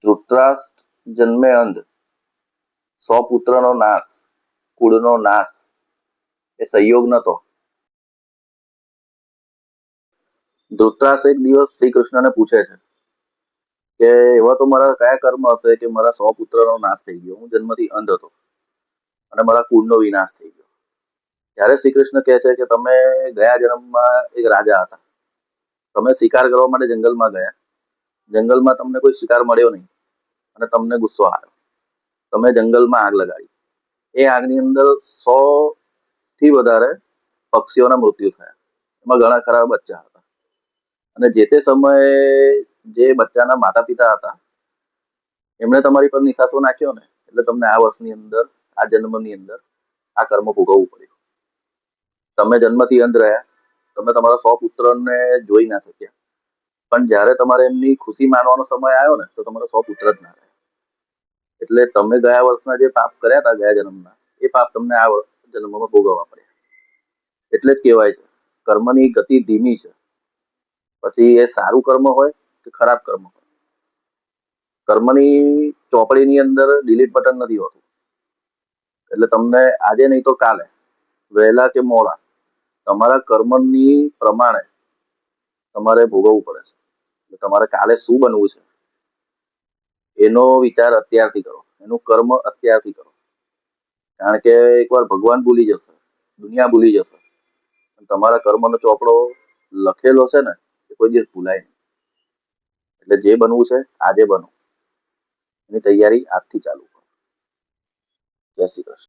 ધૃતરાષ્ટ્ર જન્મે અંધ, સો પુત્રનો નાશ, કુળનો નાશ એ સંયોગ નતો. ધૃતરાષ્ટ્ર એક દિવસ શ્રી કૃષ્ણને પૂછે છે કે એવા તો મારા કયા કર્મ હશે કે મારા 100 પુત્રનો નાશ થઈ ગયો, હું જન્મથી અંધ હતો અને મારા કુળનો વિનાશ થઈ ગયો. ત્યારે શ્રી કૃષ્ણ કહે છે કે તમે ગયા જન્મમાં એક રાજા હતા, તમે શિકાર કરવા માટે જંગલમાં ગયા, જંગલમાં તમને કોઈ શિકાર મળ્યો નહીં અને તમને ગુસ્સો આવ્યો, તમે જંગલમાં આગ લગાડી. એ આગની અંદર 100 થી વધારે પક્ષીઓના મૃત્યુ થયા, એમાં ઘણા ખરા બચ્ચા હતા. અને જે તે સમયે જે બચ્ચાના માતા પિતા હતા એમણે તમારી પર નિશાસો નાખ્યો ને, એટલે તમને આ વર્ષની અંદર, આ જન્મની અંદર આ કર્મ ભોગવવું પડ્યું. તમે જન્મથી અંધ રહ્યા, તમે તમારા 100 પુત્રને જોઈ ના શક્યા, પણ જ્યારે તમારે એમની ખુશી માનવાનો સમય આવ્યો ને તો તમારા 100 પુત્ર જ ના રહ્યા. એટલે તમે ગયા વર્ષના જે પાપ કર્યા હતા ગયા જન્મના, એ પાપ તમને આ જન્મમાં ભોગવવા પડ્યા. એટલે જ કહેવાય છે કર્મની ગતિ ધીમી છે, પછી એ સારું કર્મ હોય કે ખરાબ કર્મ હોય, કર્મની ચોપડીની અંદર ડિલીટ બટન નથી હોતું. એટલે તમને આજે નહીં તો કાલે, વહેલા કે મોડા, તમારા કર્મની પ્રમાણે તમારે ભોગવવું પડે છે. તમારે કાલે શું બનવું છે એનો વિચાર અત્યારથી કરો, એનું કર્મ અત્યારથી કરો. કારણ કે એકવાર ભગવાન ભૂલી જશે, દુનિયા ભૂલી જશે, તમારા કર્મનો ચોપડો લખેલો છે ને એ કોઈ દિવસ ભૂલાય નહીં. એટલે જે બનવું છે આજે બનો, એની તૈયારી આજથી ચાલુ કરો. જય શ્રી કૃષ્ણ.